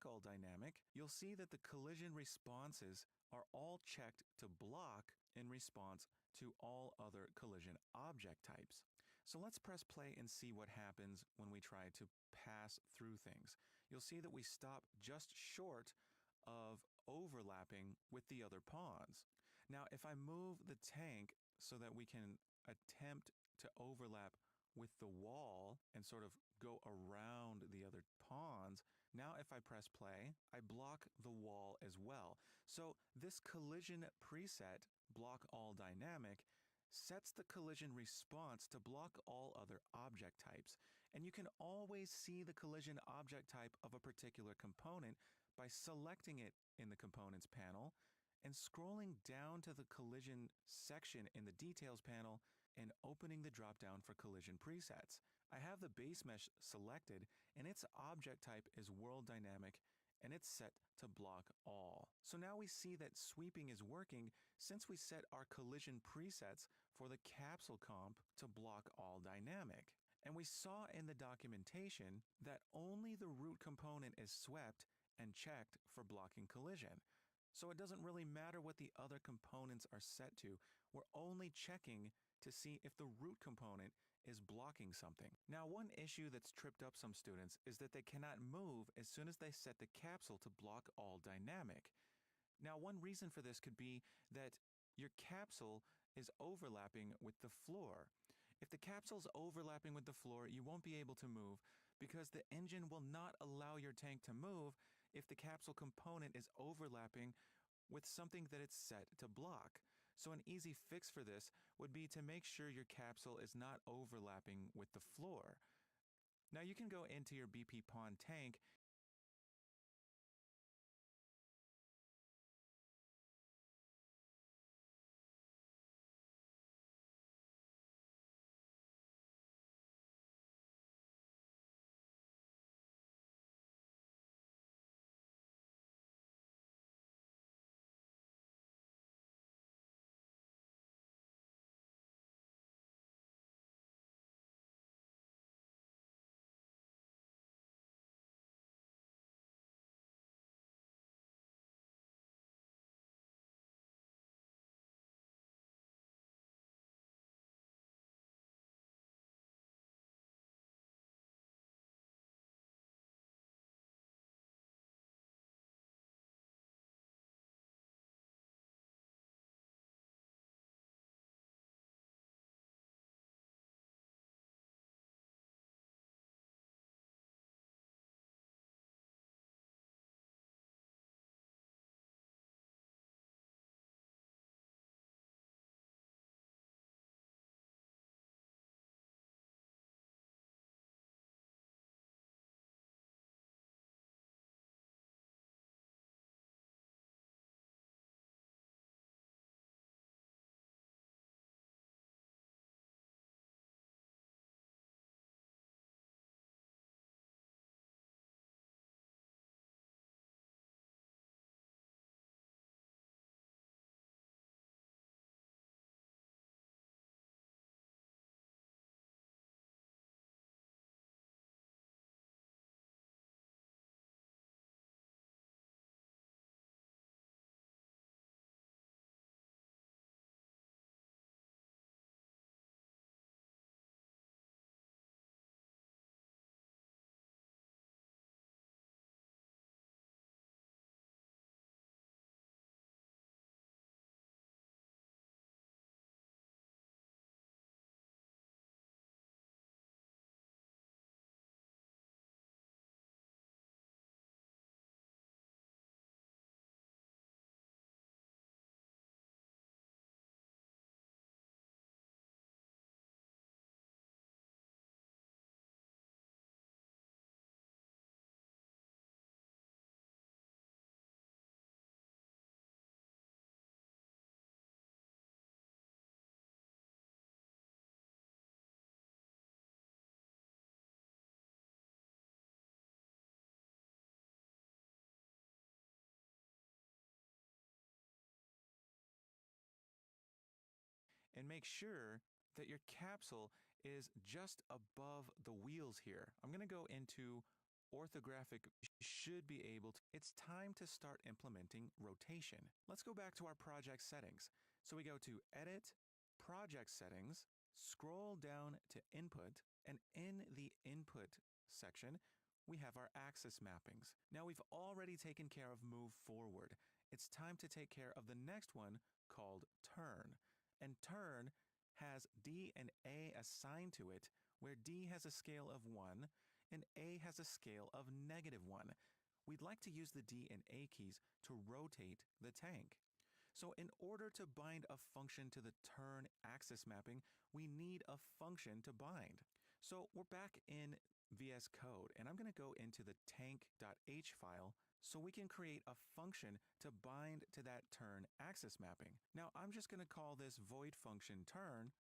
block all dynamic, you'll see that the collision responses are all checked to block in response to all other collision object types. So let's press play and see what happens when we try to pass through things. You'll see that we stop just short of overlapping with the other pawns. Now, if I move the tank so that we can attempt to overlap with the wall and sort of go around the other pawns, now if I press play, I block the wall as well. So this collision preset, block all dynamic, sets the collision response to block all other object types. And you can always see the collision object type of a particular component by selecting it in the Components panel and scrolling down to the collision section in the Details panel and opening the dropdown for collision presets. I have the base mesh selected and its object type is World Dynamic and it's set to block all. So now we see that sweeping is working since we set our collision presets for the capsule comp to block all dynamic. And we saw in the documentation that only the root component is swept and checked for blocking collision. So it doesn't really matter what the other components are set to. We're only checking to see if the root component is blocking something. Now, one issue that's tripped up some students is that they cannot move as soon as they set the capsule to block all dynamic. Now, one reason for this could be that your capsule is overlapping with the floor. If the capsule's overlapping with the floor, you won't be able to move because the engine will not allow your tank to move if the capsule component is overlapping with something that it's set to block. So an easy fix for this would be to make sure your capsule is not overlapping with the floor. Now you can go into your BP pawn tank and make sure that your capsule is just above the wheels here. I'm going to go into orthographic should be able to. It's time to start implementing rotation. Let's go back to our project settings. So we go to Edit, Project Settings, scroll down to Input, and in the Input section, we have our axis mappings. Now we've already taken care of Move Forward. It's time to take care of the next one called Turn. And Turn has D and A assigned to it, where D has a scale of 1 and A has a scale of -1. We'd like to use the D and A keys to rotate the tank. So in order to bind a function to the turn axis mapping, we need a function to bind. So we're back in VS Code, and I'm going to go into the tank.h file so we can create a function to bind to that turn axis mapping. Now I'm just going to call this void function turn,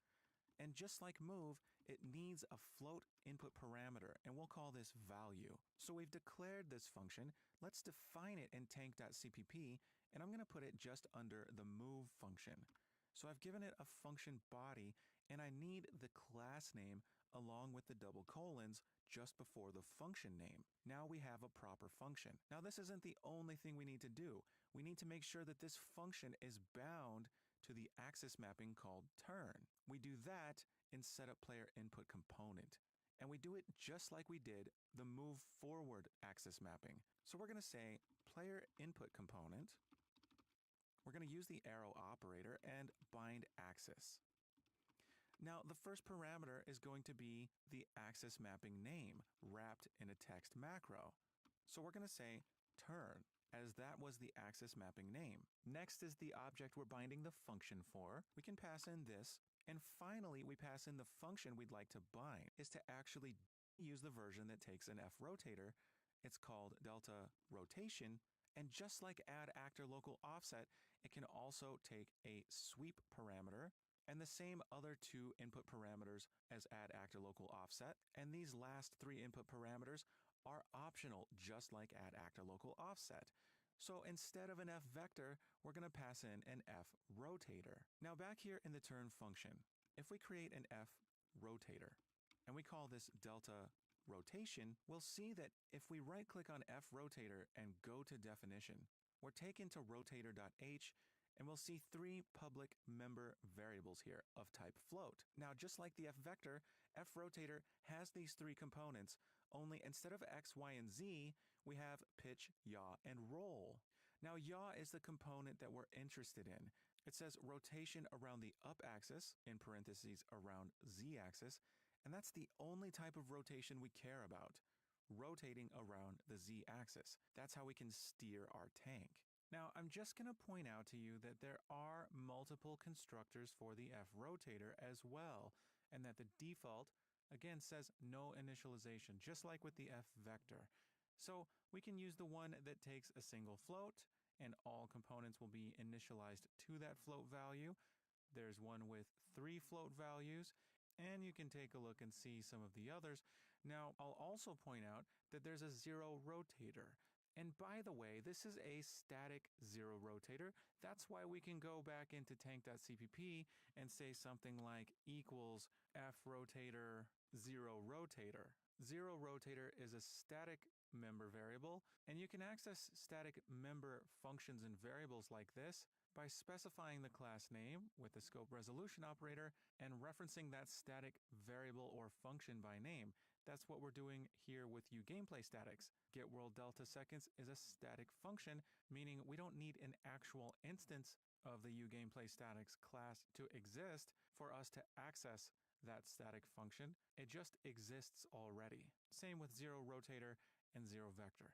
and just like move, it needs a float input parameter, and we'll call this value. So we've declared this function. Let's define it in tank.cpp, and I'm going to put it just under the move function. So I've given it a function body, and I need the class name along with the double colons just before the function name. Now we have a proper function. Now this isn't the only thing we need to do. We need to make sure that this function is bound to the axis mapping called turn. We do that in setup player input component. And we do it just like we did the move forward axis mapping. So we're going to say player input component. We're going to use the arrow operator and bind axis. Now the first parameter is going to be the axis mapping name wrapped in a text macro. So we're going to say turn, as that was the axis mapping name. Next is the object we're binding the function for. We can pass in this. And finally, we pass in the function we'd like to bind, is to actually use the version that takes an F rotator. It's called delta rotation. And just like add actor local offset, it can also take a sweep parameter and the same other two input parameters as add actor local offset. And these last three input parameters are optional, just like add actor local offset. So instead of an F vector, we're going to pass in an F rotator. Now back here in the turn function, if we create an F rotator and we call this delta rotation, we'll see that if we right click on F rotator and go to definition, we're taken to rotator.h, and we'll see three public member variables here of type float. Now, just like the F vector, F rotator has these three components, only instead of X, Y, and Z, we have pitch, yaw, and roll. Now, yaw is the component that we're interested in. It says rotation around the up axis, in parentheses around Z axis, and that's the only type of rotation we care about, rotating around the Z axis. That's how we can steer our tank. Now, I'm just going to point out to you that there are multiple constructors for the F rotator as well, and that the default, again, says no initialization, just like with the F vector. So we can use the one that takes a single float, and all components will be initialized to that float value. There's one with 3 float values, and you can take a look and see some of the others. Now, I'll also point out that there's a 0 rotator. And by the way, this is a static 0 rotator. That's why we can go back into tank.cpp and say something like equals F rotator 0 rotator. 0 rotator is a static member variable, and you can access static member functions and variables like this by specifying the class name with the scope resolution operator and referencing that static variable or function by name. That's what we're doing here with uGameplay statics. getWorldDeltaSeconds is a static function, meaning we don't need an actual instance of the uGameplay statics class to exist for us to access that static function. It just exists already. Same with 0 rotator and 0 vector.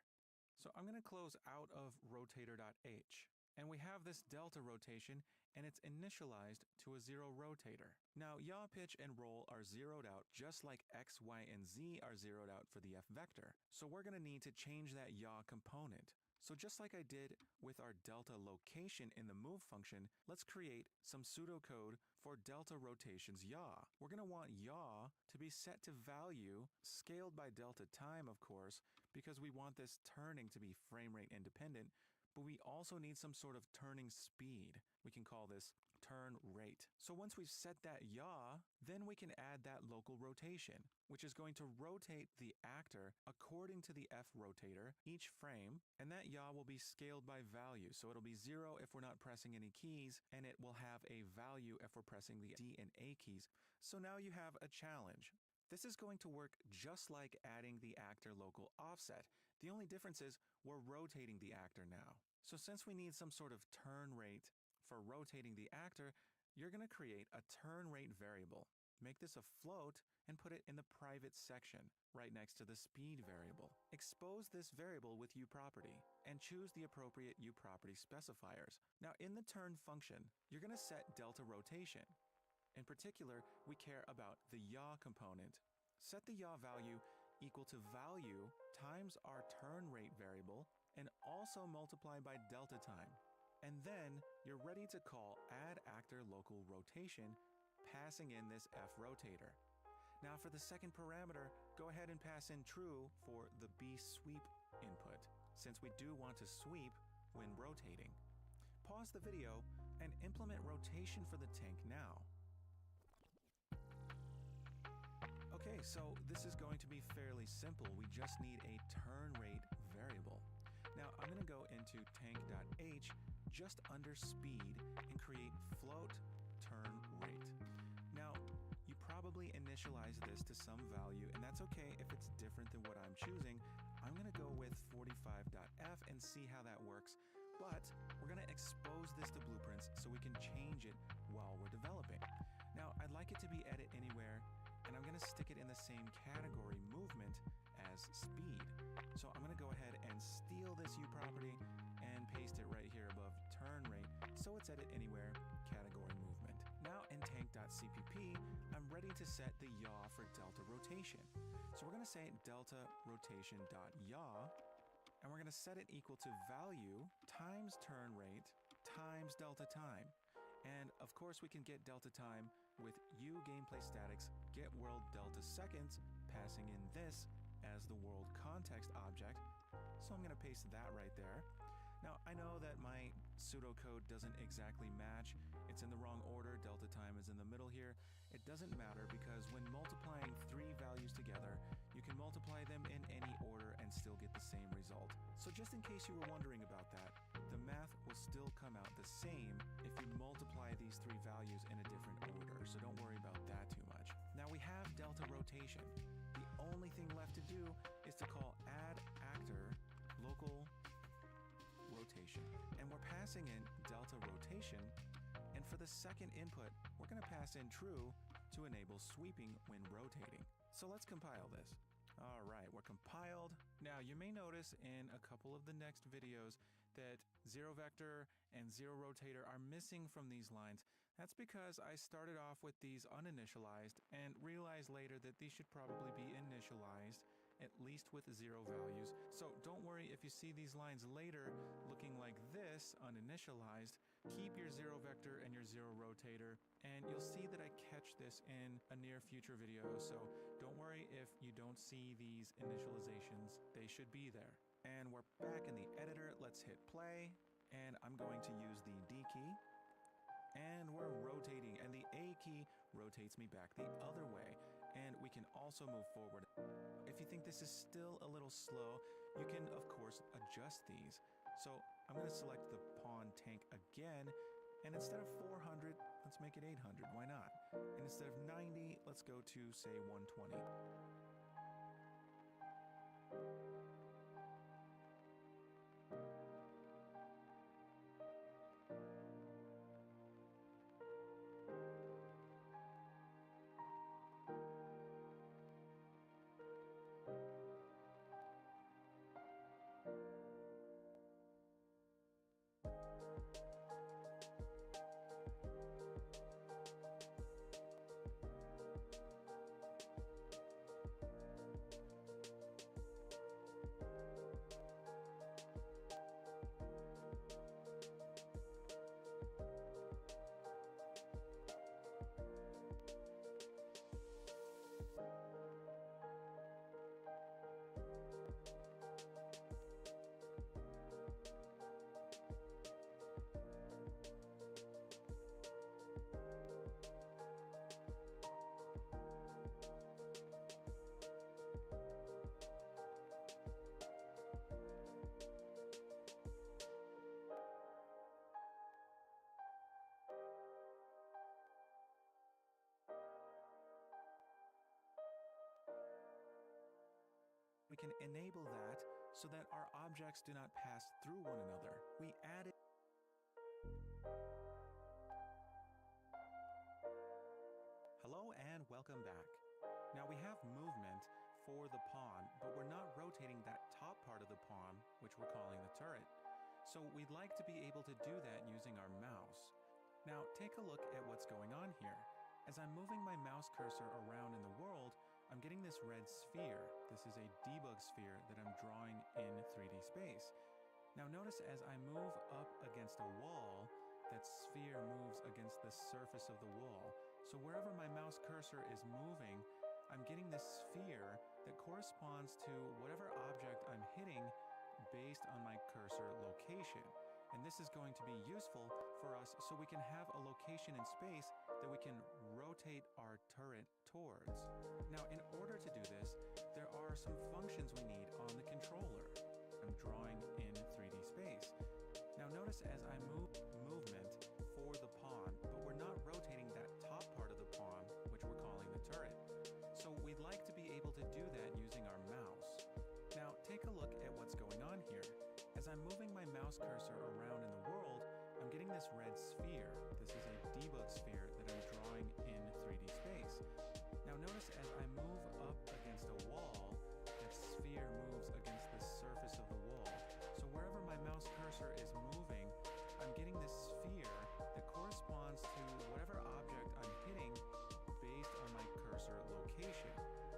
So I'm going to close out of rotator.h. And we have this delta rotation, and it's initialized to a 0 rotator. Now, yaw, pitch, and roll are zeroed out just like X, Y, and Z are zeroed out for the F vector. So we're going to need to change that yaw component. So just like I did with our delta location in the move function, let's create some pseudocode for delta rotations yaw. We're going to want yaw to be set to value, scaled by delta time, of course, because we want this turning to be frame rate independent. But we also need some sort of turning speed. We can call this turn rate. So once we've set that yaw, then we can add that local rotation, which is going to rotate the actor according to the F rotator each frame, and that yaw will be scaled by value. So it'll be 0 if we're not pressing any keys, and it will have a value if we're pressing the D and A keys. So now you have a challenge. This is going to work just like adding the actor local offset. The only difference is we're rotating the actor now. So since we need some sort of turn rate for rotating the actor, you're going to create a turn rate variable. Make this a float and put it in the private section right next to the speed variable. Expose this variable with uProperty and choose the appropriate uProperty specifiers. Now in the turn function, you're going to set delta rotation. In particular, we care about the yaw component. Set the yaw value equal to value times our turn rate variable and also multiply by delta time. And then you're ready to call add actor local rotation, passing in this F rotator. Now for the second parameter, go ahead and pass in true for the B sweep input, since we do want to sweep when rotating. Pause the video and implement rotation for the tank now. Okay, so this is going to be fairly simple. We just need a turn rate variable. Now I'm going to go into tank.h just under speed and create float turn rate. Now you probably initialize this to some value, and that's okay if it's different than what I'm choosing. I'm going to go with 45.f and see how that works, but we're going to expose this to blueprints so we can change it while we're developing. Now I'd like it to be edit anywhere, and I'm going to stick it in the same category movement as speed. So I'm going to go ahead and steal this uProperty and paste it right here above turn rate, so it's edit anywhere category movement. Now in tank.cpp, I'm ready to set the yaw for delta rotation. So we're going to say delta rotation.yaw, and we're going to set it equal to value times turn rate times delta time. And of course we can get delta time with u gameplay statics get world delta seconds, passing in this as the world context object. So I'm going to paste that right there. Now I know that my pseudocode doesn't exactly match. It's in the wrong order. Delta time is in the middle here. It doesn't matter because when multiplying three values together, you can multiply them in any order and still get the same result. So just in case you were wondering about that, the math will still come out the same if you multiply these three values in a different order. So don't worry about that too much. Now we have delta rotation. The only thing left to do is to call add actor local rotation, and we're passing in delta rotation, and for the second input we're going to pass in true to enable sweeping when rotating. So let's compile this. All right, we're compiled. Now you may notice in a couple of the next videos that zero vector and zero rotator are missing from these lines. That's because I started off with these uninitialized and realized later that these should probably be initialized, at least with zero values. So don't worry if you see these lines later looking like this, uninitialized. Keep your zero vector and your zero rotator, and you'll see that I catch this in a near future video. So don't worry if you don't see these initializations, they should be there. And we're back in the editor. Let's hit play, and I'm going to use the D key, and we're rotating, and the A key rotates me back the other way, and we can also move forward. If you think this is still a little slow, you can of course adjust these. So I'm going to select the pawn tank again, and instead of 400, let's make it 800. Why not? And instead of 90, let's go to say 120. enable that so that our objects do not pass through one another. We added Hello and welcome back. Now we have movement for the pawn, but we're not rotating that top part of the pawn, which we're calling the turret. So we'd like to be able to do that using our mouse. Now take a look at what's going on here. As I'm moving my mouse cursor around in the world, I'm getting this red sphere. This is a debug sphere that I'm drawing in 3D space. Now notice as I move up against a wall, that sphere moves against the surface of the wall. So wherever my mouse cursor is moving, I'm getting this sphere that corresponds to whatever object I'm hitting based on my cursor location. And this is going to be useful for us so we can have a location in space that we can rotate our turret towards. Now, in order to do this, there are some functions we need on the controller. I'm drawing in 3D space. Now notice as I move movement for the pawn, but we're not rotating that top part of the pawn, which we're calling the turret. So we'd like to be able to do that using our mouse. Now take a look at what's going on here. As I'm moving my mouse cursor around in the world, I'm getting this red sphere. This is a debug sphere that I'm drawing in 3D space. Now notice as I move up against a wall, that sphere moves against the surface of the wall. So wherever my mouse cursor is moving, I'm getting this sphere that corresponds to whatever object I'm hitting based on my cursor location.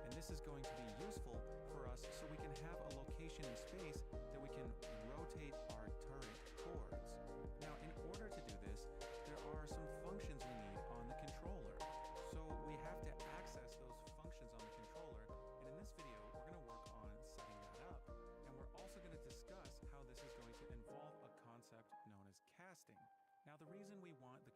And this is going to be useful for us so we can have a location in space that we can rotate our turret towards. Now, in order to do this, there are some functions we need on the controller. So we have to access those functions on the controller. And in this video, we're going to work on setting that up. And we're also going to discuss how this is going to involve a concept known as casting. Now, the reason we want the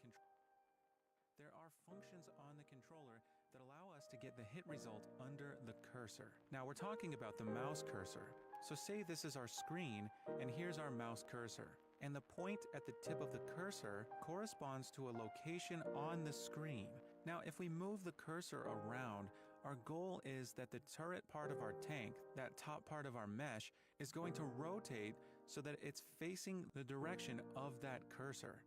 there are functions on the controller that allow us to get the hit result under the cursor. Now we're talking about the mouse cursor. So say this is our screen and here's our mouse cursor. And the point at the tip of the cursor corresponds to a location on the screen. Now if we move the cursor around, our goal is that the turret part of our tank, that top part of our mesh, is going to rotate so that it's facing the direction of that cursor.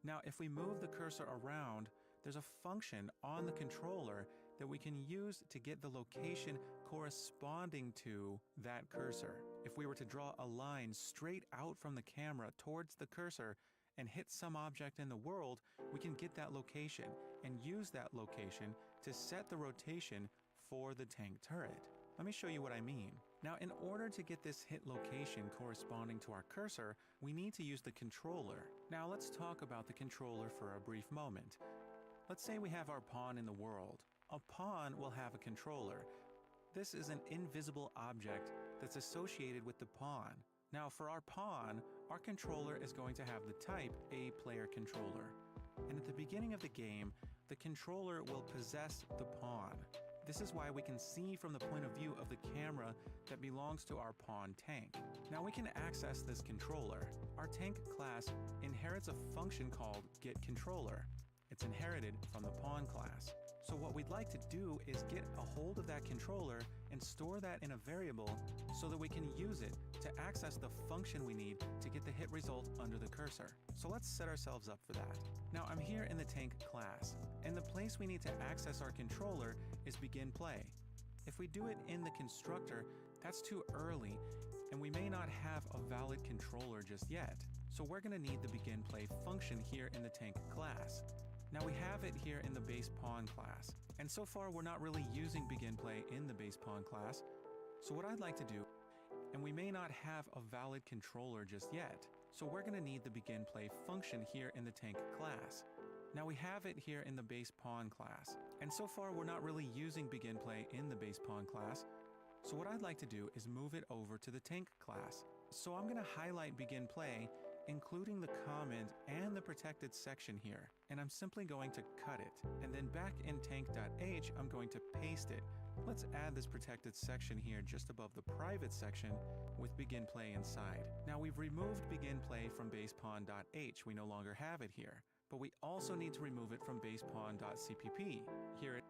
Now, if we move the cursor around, there's a function on the controller that we can use to get the location corresponding to that cursor. If we were to draw a line straight out from the camera towards the cursor and hit some object in the world, we can get that location and use that location to set the rotation for the tank turret. Let me show you what I mean. Now, in order to get this hit location corresponding to our cursor, we need to use the controller. Now, let's talk about the controller for a brief moment. Let's say we have our pawn in the world. A pawn will have a controller. This is an invisible object that's associated with the pawn. Now, for our pawn, our controller is going to have the type A player controller. And at the beginning of the game, the controller will possess the pawn. This is why we can see from the point of view of the camera that belongs to our pawn tank. Now we can access this controller. Our tank class inherits a function called getController. It's inherited from the pawn class. So what we'd like to do is get a hold of that controller and store that in a variable so that we can use it to access the function we need to get the hit result under the cursor. So let's set ourselves up for that. Now I'm here in the tank class, and the place we need to access our controller is begin play. If we do it in the constructor, that's too early, and we may not have a valid controller just yet. So we're going to need the begin play function here in the tank class. Now we have it here in the base pawn class, and so far we're not really using begin play in the base pawn class. So what I'd like to do, and we may not have a valid controller just yet, so we're going to need the begin play function here in the tank class. Now we have it here in the base pawn class, and so far we're not really using begin play in the base pawn class. So what I'd like to do is move it over to the tank class. So I'm going to highlight begin play, including the comment and the protected section here, and I'm simply going to cut it, and then back in tank.h I'm going to paste it. Let's add this protected section here just above the private section with begin play inside. Now we've removed begin play from base pawn.h. We no longer have it here, but we also need to remove it from base pawn.cpp. Here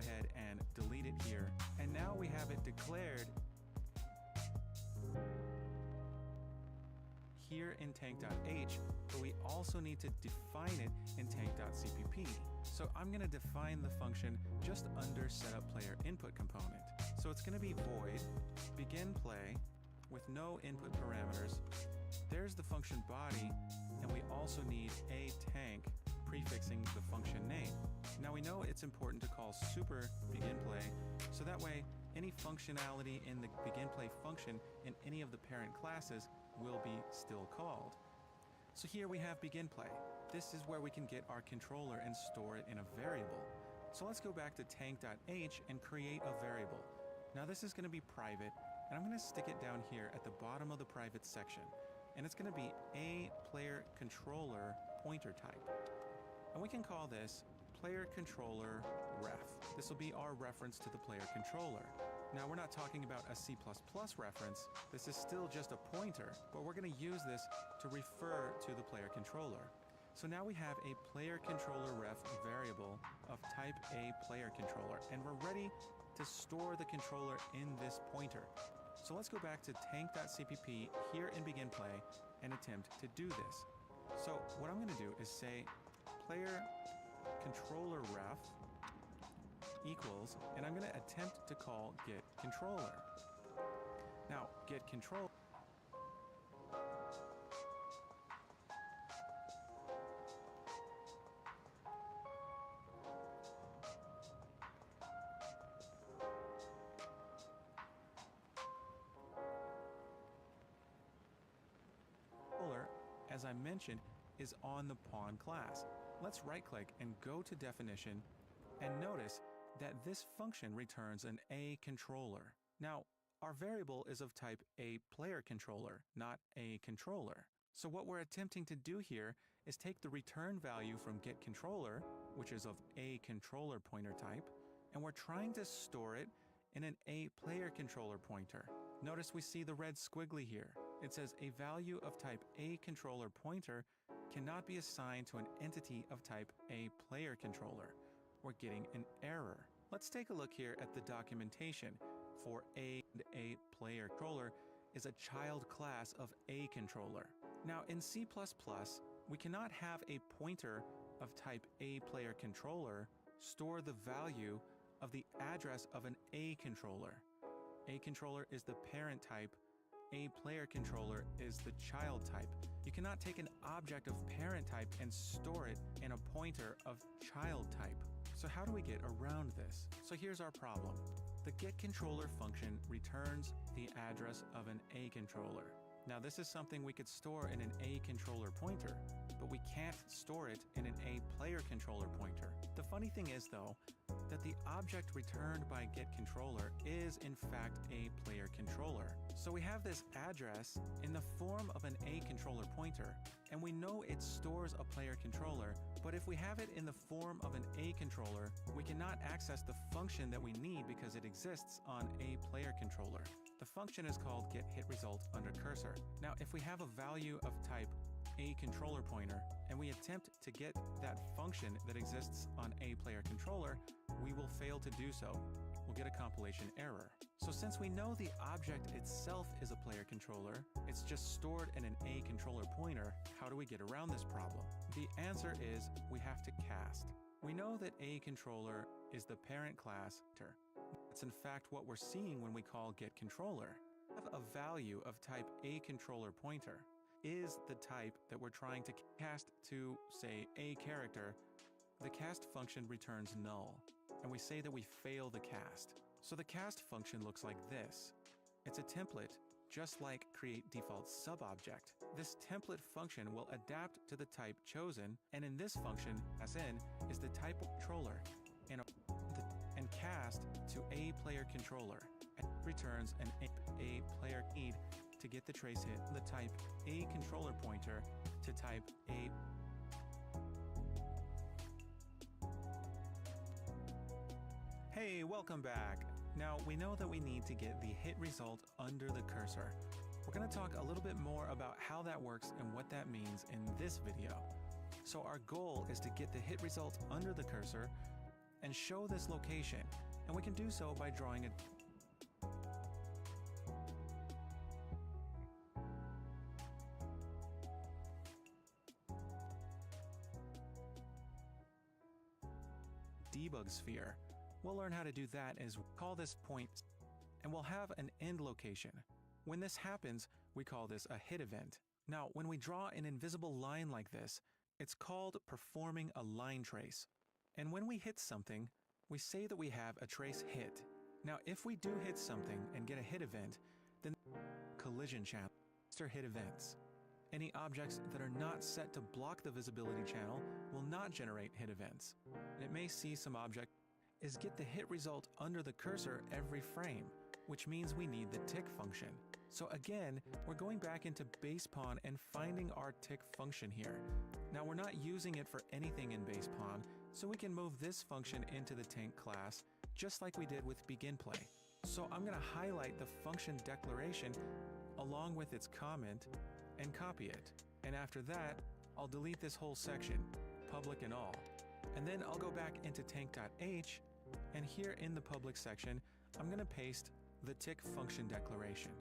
ahead and delete it here. And now we have it declared here in tank.h, but we also need to define it in tank.cpp. So I'm going to define the function just under setUpPlayer input component. So it's going to be void begin play with no input parameters. There's the function body, and we also need a tank prefixing the function name. Now we know it's important to call super begin play, so that way any functionality in the begin play function in any of the parent classes will be still called. So here we have begin play. This is where we can get our controller and store it in a variable. So let's go back to tank.h and create a variable. Now this is going to be private, and I'm going to stick it down here at the bottom of the private section. And it's going to be a player controller pointer type. And we can call this player controller ref. This will be our reference to the player controller. Now we're not talking about a C++ reference. This is still just a pointer, but we're going to use this to refer to the player controller. So now we have a player controller ref variable of type A player controller, and we're ready to store the controller in this pointer. So let's go back to tank.cpp here in begin play and attempt to do this. So what I'm going to do is say player controller ref equals, and I'm going to attempt to call get controller. Now get controller as I mentioned, is on the pawn class. Let's right-click and go to definition, and notice that this function returns an A controller. Now, our variable is of type A player controller, not A controller. So what we're attempting to do here is take the return value from get controller, which is of A controller pointer type, and we're trying to store it in an A player controller pointer. Notice we see the red squiggly here. It says a value of type A controller pointer cannot be assigned to an entity of type A player controller. We're getting an error. Let's take a look here at the documentation for A player controller is a child class of A controller. Now in C++, we cannot have a pointer of type A player controller store the value of the address of an A controller. A controller is the parent type. A player controller is the child type. You cannot take an object of parent type and store it in a pointer of child type. So how do we get around this? So here's our problem. The getController function returns the address of an A controller. Now this is something we could store in an A controller pointer, but we can't store it in an A player controller pointer. The funny thing is though, that the object returned by getController is in fact a player controller. So we have this address in the form of an A controller pointer, and we know it stores a player controller, but if we have it in the form of an A controller, we cannot access the function that we need because it exists on a player controller. The function is called getHitResult_cursor. Now if we have a value of type A controller pointer, and we attempt to get that function that exists on a player controller, we will fail to do so. We'll get a compilation error. So since we know the object itself is a player controller, it's just stored in an A controller pointer, how do we get around this problem? The answer is we have to cast. We know that A controller is the parent class. That's in fact what we're seeing when we call getController. We have a value of type A controller pointer is the type that we're trying to cast to, say, a character. The cast function returns null, and we say that we fail the cast. So the cast function looks like this. It's a template, just like createDefaultSubObject. This template function will adapt to the type chosen, and in this function, SN is the type of controller, and cast to a player controller, and returns an a player need to get the trace hit, the type A controller pointer to type A. Hey, welcome back. Now we know that we need to get the hit result under the cursor. We're going to talk a little bit more about how that works and what that means in this video. So our goal is to get the hit result under the cursor, and show this location, and we can do so by drawing a debug sphere. We'll learn how to do that as we call this point, and we'll have an end location. When this happens, we call this a hit event. Now, when we draw an invisible line like this, it's called performing a line trace. And when we hit something, we say that we have a trace hit. Now, if we do hit something and get a hit event, then collision channel hit events. Any objects that are not set to block the visibility channel will not generate hit events. And it may see some object is get the hit result under the cursor every frame, which means we need the tick function. So again, we're going back into base pawn and finding our tick function here. Now we're not using it for anything in base pawn, so we can move this function into the tank class, just like we did with begin play. So I'm going to highlight the function declaration along with its comment and copy it. And after that, I'll delete this whole section, public and all. And then I'll go back into tank.h, and here in the public section, I'm going to paste the tick function declaration.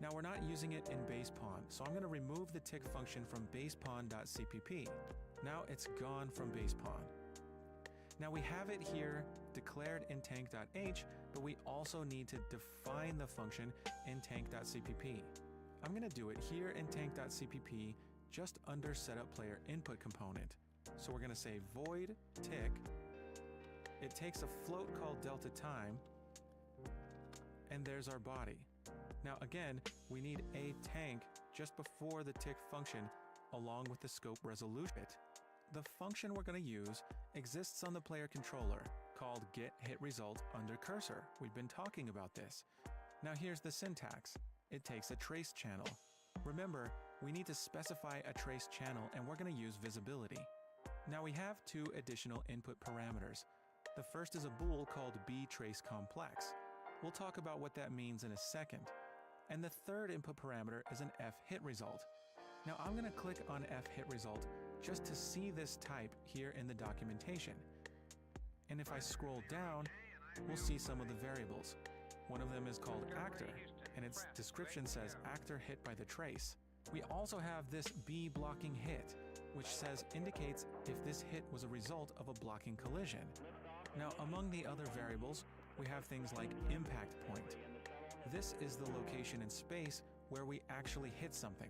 Now we're not using it in base pawn, so I'm going to remove the tick function from basepawn.cpp. Now it's gone from base pawn. Now we have it here declared in tank.h, but we also need to define the function in tank.cpp. I'm going to do it here in tank.cpp just under setup player input component. So we're going to say void tick. It takes a float called delta time, and there's our body. Now again, we need a tank just before the tick function along with the scope resolution. The function we're going to use exists on the player controller called getHitResult under cursor. We've been talking about this. Now here's the syntax. It takes a trace channel. Remember, we need to specify a trace channel, and we're going to use visibility. Now we have two additional input parameters. The first is a bool called bTraceComplex. We'll talk about what that means in a second. And the third input parameter is an fHitResult. Now I'm going to click on fHitResult just to see this type here in the documentation. And if I scroll down, we'll see some of the variables. One of them is called actor, and its description says actor hit by the trace. We also have this B blocking hit, which indicates if this hit was a result of a blocking collision. Now among the other variables, we have things like impact point. This is the location in space where we actually hit something.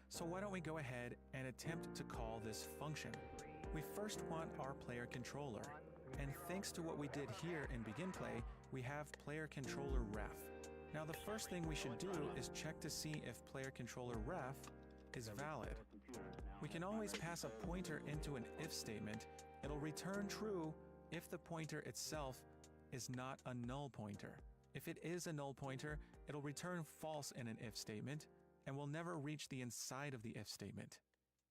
So why don't we go ahead and attempt to call this function. We first want our player controller, and thanks to what we did here in begin play, we have player controller ref. Now the first thing we should do is check to see if player controller ref is valid. We can always pass a pointer into an if statement. It'll return true if the pointer itself is not a null pointer. If it is a null pointer, it'll return false in an if statement, and will never reach the inside of the if statement.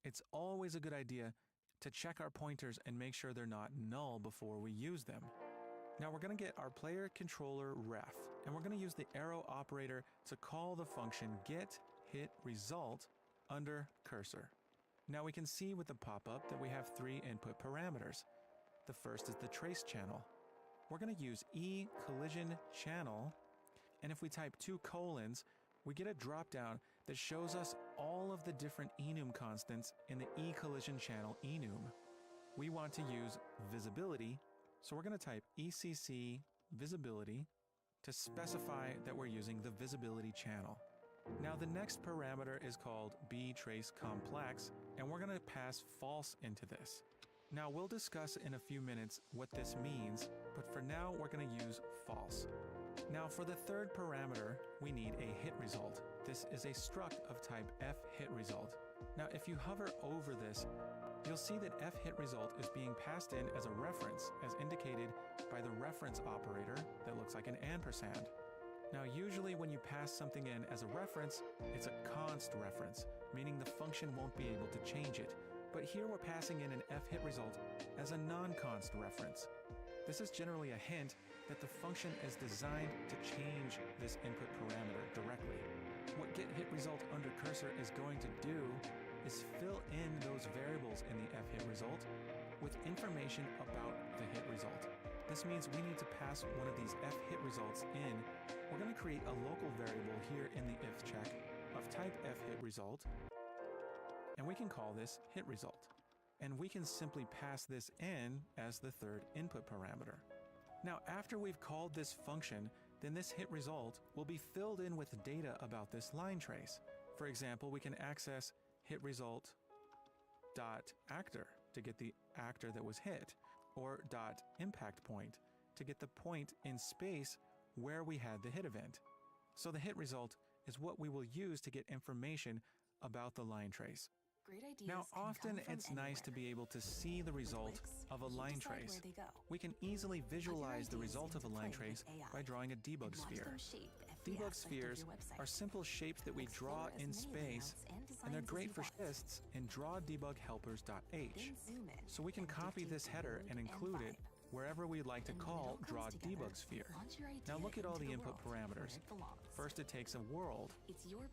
It's always a good idea to check our pointers and make sure they're not null before we use them. Now we're going to get our player controller ref, and we're going to use the arrow operator to call the function getHitResult under cursor. Now we can see with the pop-up that we have three input parameters. The first is the trace channel. We're going to use eCollisionChannel, and if we type 2 colons, we get a drop-down that shows us all of the different enum constants in the eCollisionChannel enum. We want to use visibility, so we're going to type ECC visibility to specify that we're using the visibility channel. Now the next parameter is called bTraceComplex, and we're going to pass false into this. Now we'll discuss in a few minutes what this means, but for now we're going to use false. Now for the third parameter, we need a hit result. This is a struct of type fHitResult. Now if you hover over this, you'll see that fHitResult is being passed in as a reference, as indicated by the reference operator that looks like an ampersand. Now usually when you pass something in as a reference, it's a const reference, meaning the function won't be able to change it. But here we're passing in an fHitResult as a non-const reference. This is generally a hint that the function is designed to change this input parameter directly. What getHitResult under cursor is going to do is fill in those variables in the fHitResult with information about the hit result. This means we need to pass one of these f hit results in. We're going to create a local variable here in the if check of type f hit result, and we can call this hit result. And we can simply pass this in as the third input parameter. Now, after we've called this function, then this hit result will be filled in with data about this line trace. For example, we can access hit result dot actor to get the actor that was hit, or dot impact point to get the point in space where we had the hit event. So the hit result is what we will use to get information about the line trace. Great ideas now, often it's anywhere. nice to be able to see the result of a line trace. We can easily visualize the result of a line trace by drawing a debug sphere. Debug spheres are simple shapes that we draw in space, and they're great for lists in drawDebugHelpers.h. So we can copy this header and include it wherever we'd like to call draw debug sphere. Now look at all the input parameters. First, it takes a world.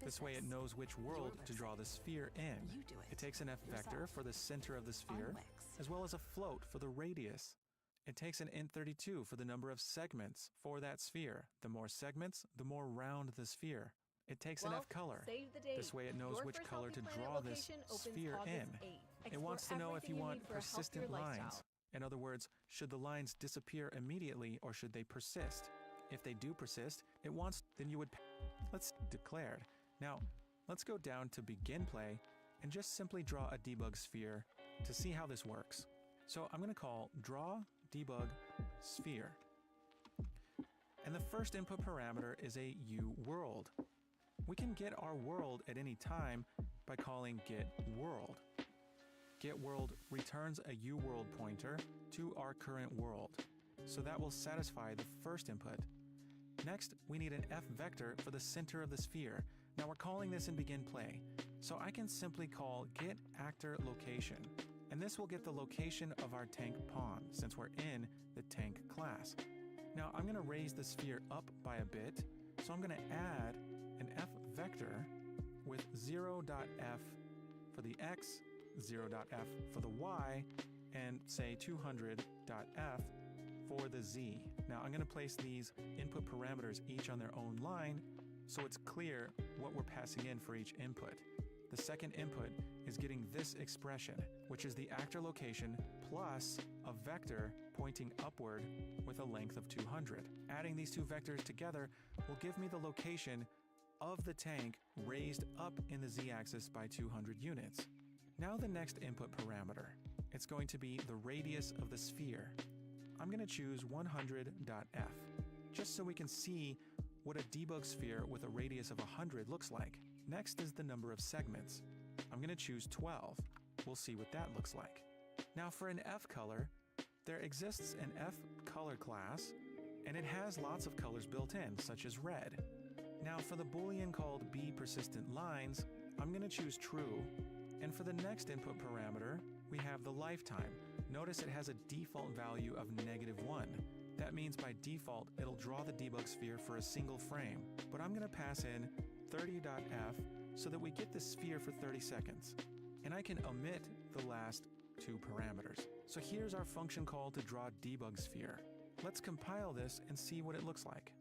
This way it knows which world to draw the sphere in. It takes an f vector for the center of the sphere, as well as a float for the radius. It takes an int32 for the number of segments for that sphere. The more segments, the more round the sphere. It takes an f color. This way it knows which color to draw this sphere in. It wants to know if you want persistent lines. In other words, should the lines disappear immediately or should they persist? If they do persist, it wants, then you would, let's declared. Now, let's go down to begin play and just simply draw a debug sphere to see how this works. So I'm going to call draw debug sphere. And the first input parameter is a uWorld. We can get our world at any time by calling getWorld. GetWorld returns a uWorld pointer to our current world. So that will satisfy the first input. Next, we need an f vector for the center of the sphere. Now we're calling this in begin play. So I can simply call getActorLocation. And this will get the location of our tank pawn, since we're in the tank class. Now I'm going to raise the sphere up by a bit, so I'm going to add an f vector with 0.f for the x, 0.f for the y, and say 200.f for the z. Now I'm going to place these input parameters each on their own line, so it's clear what we're passing in for each input. The second input is getting this expression, which is the actor location plus a vector pointing upward with a length of 200. Adding these two vectors together will give me the location of the tank raised up in the z-axis by 200 units. Now the next input parameter. It's going to be the radius of the sphere. I'm going to choose 100.f, just so we can see what a debug sphere with a radius of 100 looks like. Next is the number of segments. I'm going to choose 12. We'll see what that looks like. Now for an F color, there exists an F color class, and it has lots of colors built in, such as red. Now for the boolean called bPersistentLines, I'm going to choose true. And for the next input parameter, we have the lifetime. Notice it has a default value of -1. That means by default, it'll draw the debug sphere for a single frame. But I'm going to pass in 30.f so that we get the sphere for 30 seconds. And I can omit the last two parameters. So here's our function call to draw debug sphere. Let's compile this and see what it looks like.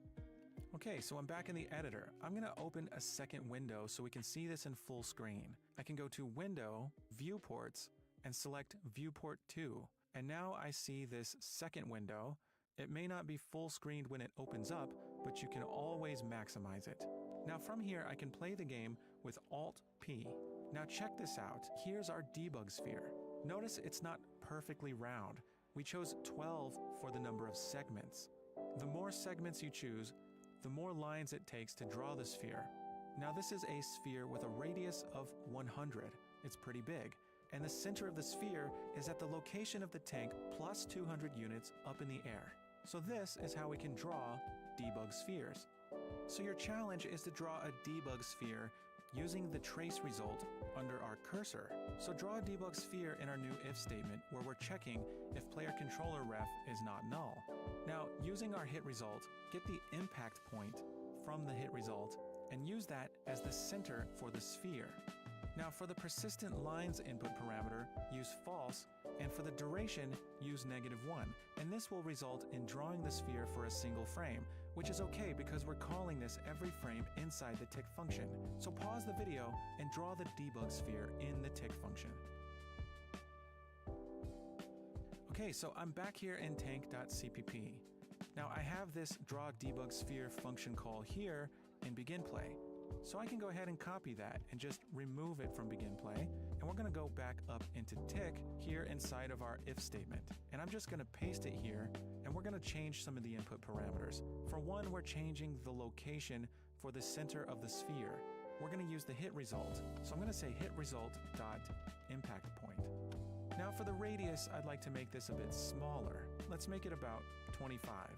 Okay, so I'm back in the editor. I'm going to open a second window so we can see this in full screen. I can go to Window, Viewports, and select Viewport 2. And now I see this second window. It may not be full screened when it opens up, but you can always maximize it. Now from here, I can play the game with Alt-P. Now check this out. Here's our debug sphere. Notice it's not perfectly round. We chose 12 for the number of segments. The more segments you choose, the more lines it takes to draw the sphere. Now this is a sphere with a radius of 100. It's pretty big. And the center of the sphere is at the location of the tank plus 200 units up in the air. So this is how we can draw debug spheres. So your challenge is to draw a debug sphere using the trace result under our cursor. So draw a debug sphere in our new if statement where we're checking if player controller ref is not null. Now, using our hit result, get the impact point from the hit result and use that as the center for the sphere. Now for the persistent lines input parameter, use false, and for the duration, use -1, and this will result in drawing the sphere for a single frame, which is okay because we're calling this every frame inside the tick function. So pause the video and draw the debug sphere in the tick function. Okay, so I'm back here in tank.cpp. Now I have this draw debug sphere function call here in begin play. So I can go ahead and copy that and just remove it from begin play. And we're going to go back up into tick here inside of our if statement. And I'm just going to paste it here, and we're going to change some of the input parameters. For one, we're changing the location for the center of the sphere. We're going to use the hit result. So I'm going to say hit result dot impact point. Now for the radius, I'd like to make this a bit smaller. Let's make it about 25.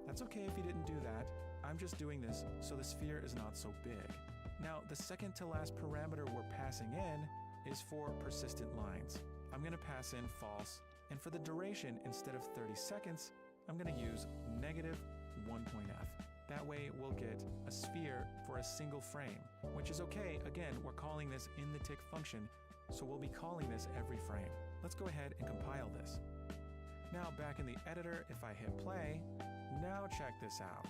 That's okay if you didn't do that. I'm just doing this so the sphere is not so big. Now, the second to last parameter we're passing in is for persistent lines. I'm going to pass in false, and for the duration, instead of 30 seconds, I'm going to use -1.f. That way we'll get a sphere for a single frame, which is okay. Again, we're calling this in the tick function, so we'll be calling this every frame. Let's go ahead and compile this. Now back in the editor, if I hit play, now check this out.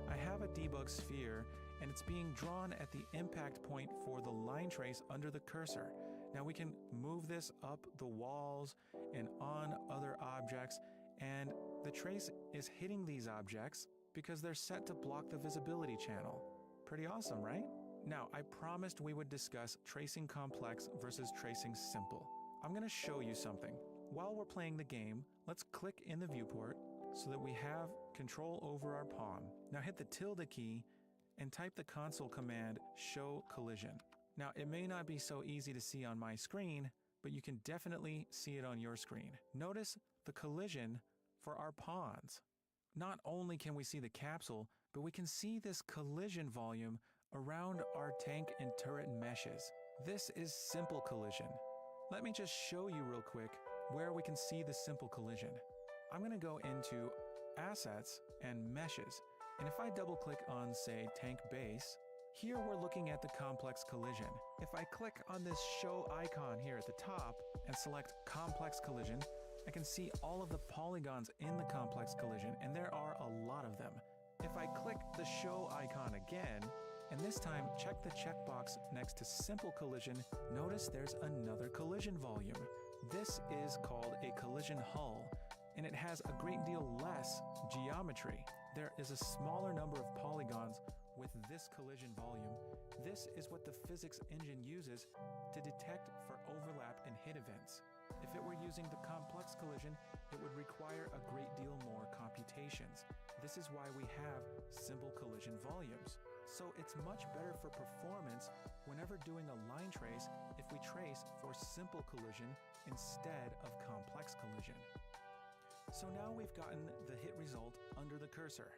I have a debug sphere, and it's being drawn at the impact point for the line trace under the cursor. Now we can move this up the walls and on other objects, and the trace is hitting these objects because they're set to block the visibility channel. Pretty awesome, right? Now, I promised we would discuss tracing complex versus tracing simple. I'm going to show you something. While we're playing the game, let's click in the viewport so that we have control over our pawn. Now hit the tilde key and type the console command show collision. Now it may not be so easy to see on my screen, but you can definitely see it on your screen. Notice the collision for our pawns. Not only can we see the capsule, but we can see this collision volume around our tank and turret meshes. This is simple collision. Let me just show you real quick where we can see the simple collision. I'm going to go into Assets and Meshes, and if I double click on, say, Tank Base, here we're looking at the complex collision. If I click on this show icon here at the top and select Complex Collision, I can see all of the polygons in the complex collision, and there are a lot of them. If I click the show icon again, and this time check the checkbox next to Simple Collision, notice there's another collision volume. This is called a collision hull, and it has a great deal less geometry. There is a smaller number of polygons with this collision volume. This is what the physics engine uses to detect for overlap and hit events. If it were using the complex collision, it would require a great deal more computations. This is why we have simple collision volumes. So it's much better for performance whenever doing a line trace if we trace for simple collision instead of complex collision. So now we've gotten the hit result under the cursor.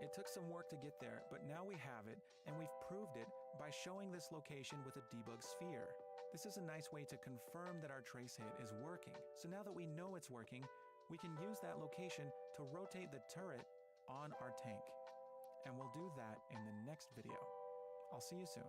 It took some work to get there, but now we have it, and we've proved it by showing this location with a debug sphere. This is a nice way to confirm that our trace hit is working. So now that we know it's working, we can use that location to rotate the turret on our tank. And we'll do that in the next video. I'll see you soon.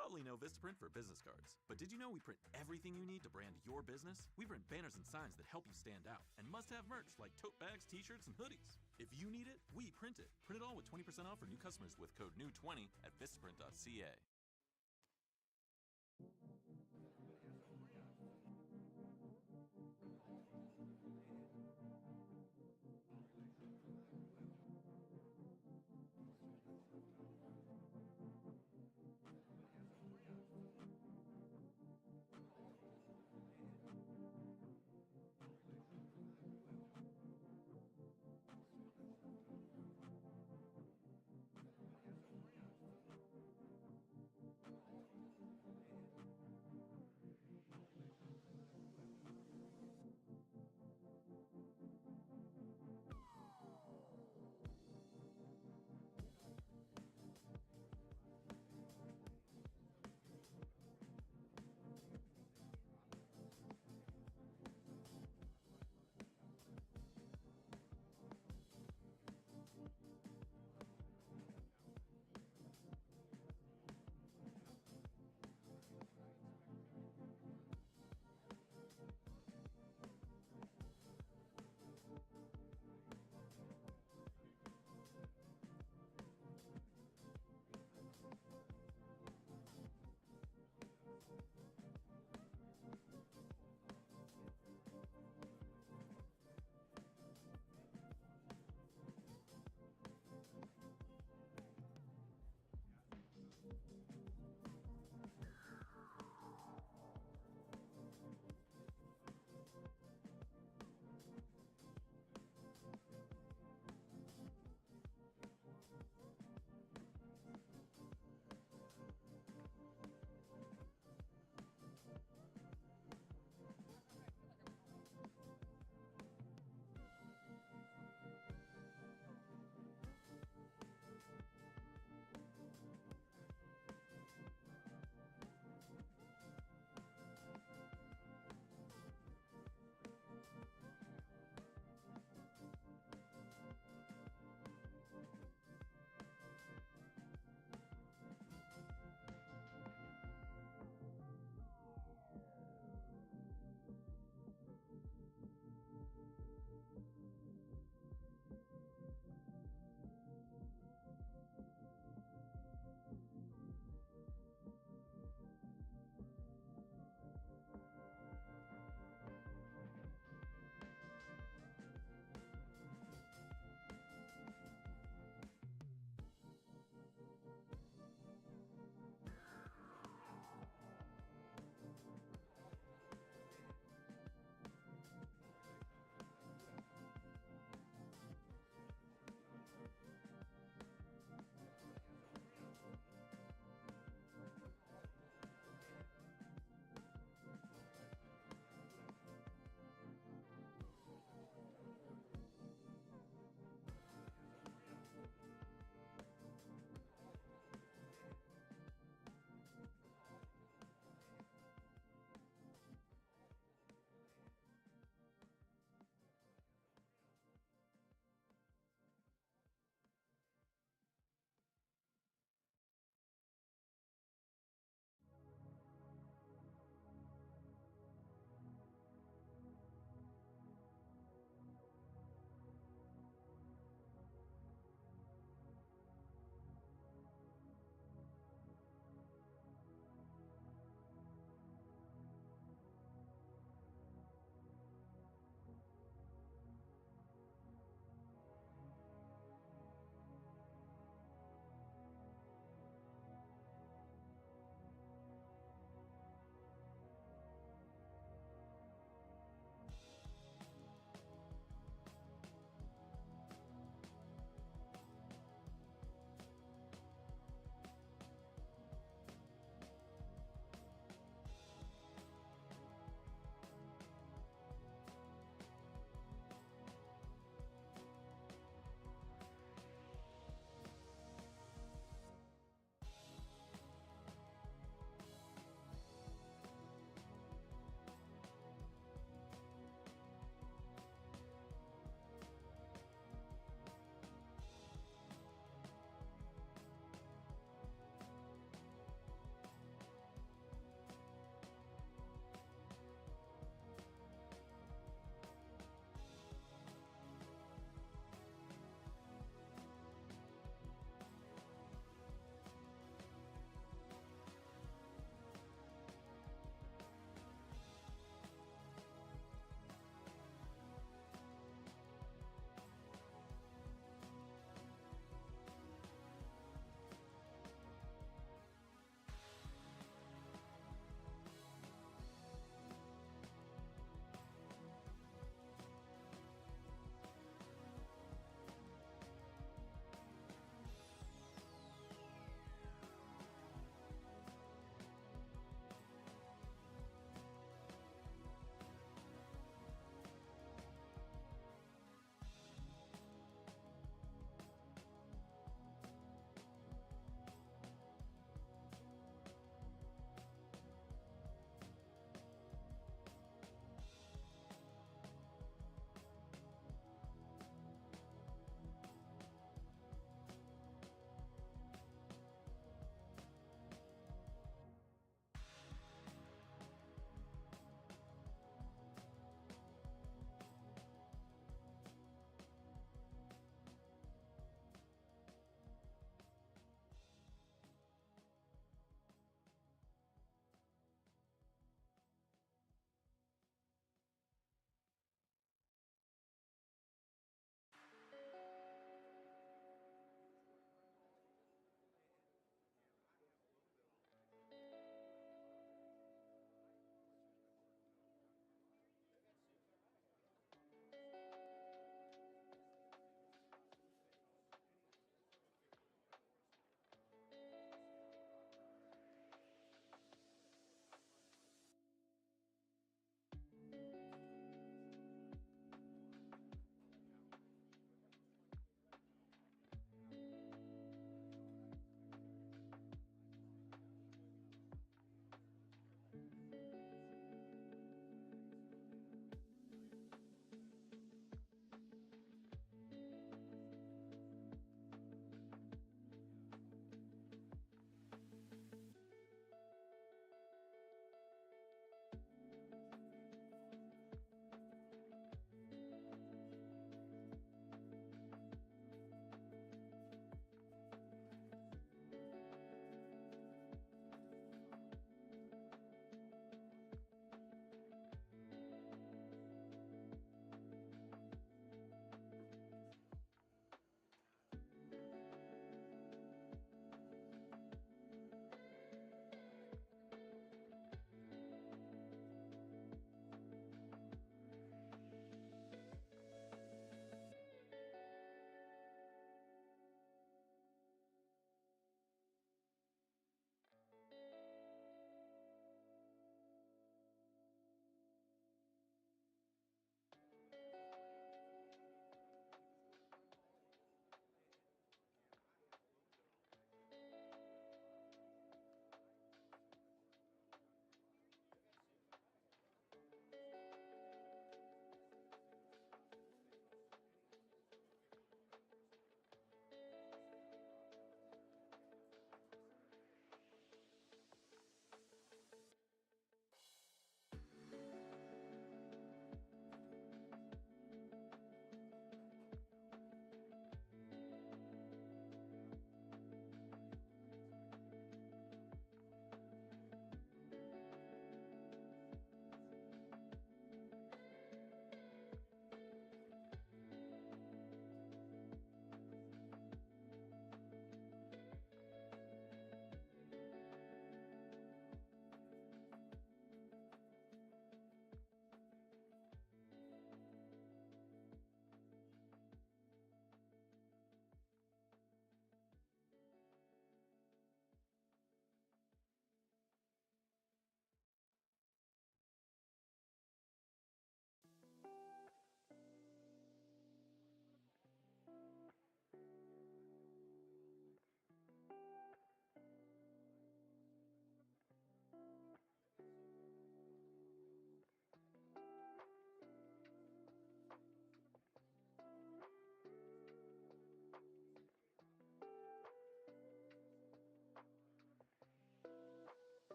probably know Vistaprint for business cards, but did you know we print everything you need to brand your business? We print banners and signs that help you stand out, and must-have merch like tote bags, t-shirts, and hoodies. If you need it, we print it. Print it all with 20% off for new customers with code NEW20 at vistaprint.ca.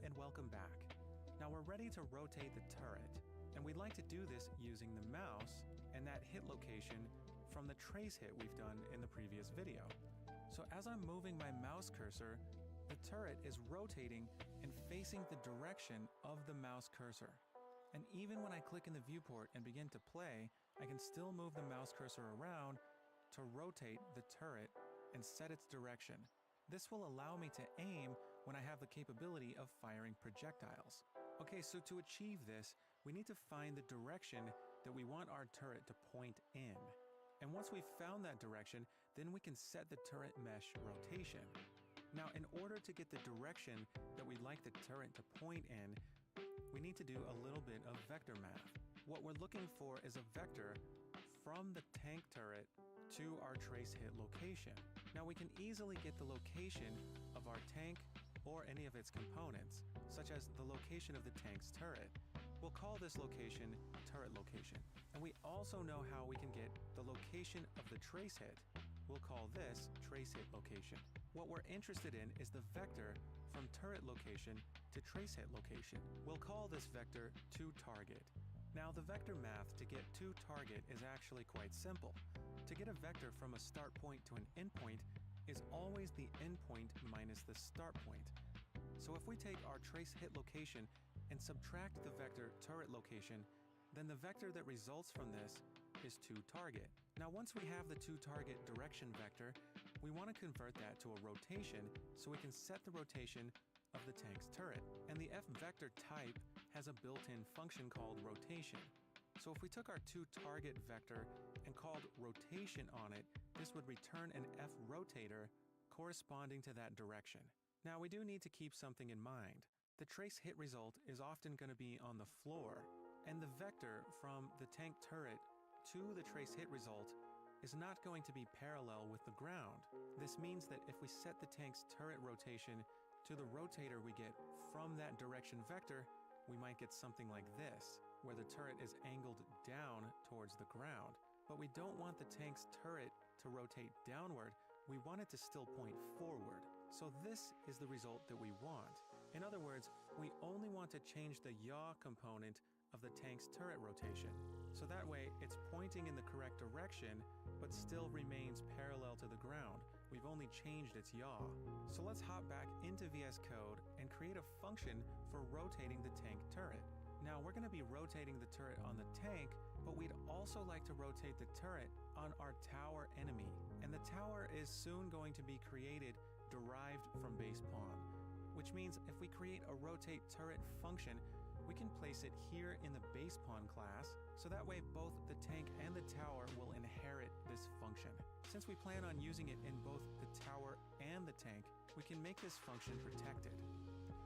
and welcome back. Now we're ready to rotate the turret, and we'd like to do this using the mouse and that hit location from the trace hit we've done in the previous video. So as I'm moving my mouse cursor, the turret is rotating and facing the direction of the mouse cursor. And even when I click in the viewport and begin to play, I can still move the mouse cursor around to rotate the turret and set its direction. This will allow me to aim when I have the capability of firing projectiles. Okay, so to achieve this, we need to find the direction that we want our turret to point in. And once we've found that direction, then we can set the turret mesh rotation. Now, in order to get the direction that we'd like the turret to point in, we need to do a little bit of vector math. What we're looking for is a vector from the tank turret to our trace hit location. Now we can easily get the location of our tank or any of its components, such as the location of the tank's turret. We'll call this location turret location. And we also know how we can get the location of the trace hit. We'll call this trace hit location. What we're interested in is the vector from turret location to trace hit location. We'll call this vector toTarget. Now the vector math to get toTarget is actually quite simple. To get a vector from a start point to an endpoint is always the endpoint minus the start point. So if we take our trace hit location and subtract the vector turret location, then the vector that results from this is toTarget. Now once we have the toTarget direction vector, we want to convert that to a rotation so we can set the rotation of the tank's turret. And the F vector type has a built-in function called rotation. So if we took our toTarget vector and called rotation on it, this would return an F rotator corresponding to that direction. Now we do need to keep something in mind. The trace hit result is often going to be on the floor, and the vector from the tank turret to the trace hit result is not going to be parallel with the ground. This means that if we set the tank's turret rotation to the rotator we get from that direction vector, we might get something like this, where the turret is angled down towards the ground. But we don't want the tank's turret to rotate downward, we want it to still point forward. So this is the result that we want. In other words, we only want to change the yaw component of the tank's turret rotation. So that way it's pointing in the correct direction, but still remains parallel to the ground. We've only changed its yaw. So let's hop back into VS Code and create a function for rotating the tank turret. Now we're going to be rotating the turret on the tank, but we'd also like to rotate the turret on our tower enemy. And the tower is soon going to be created derived from base pawn, which means if we create a rotate turret function, we can place it here in the base pawn class, so that way both the tank and the tower will inherit this function. Since we plan on using it in both the tower and the tank, we can make this function protected.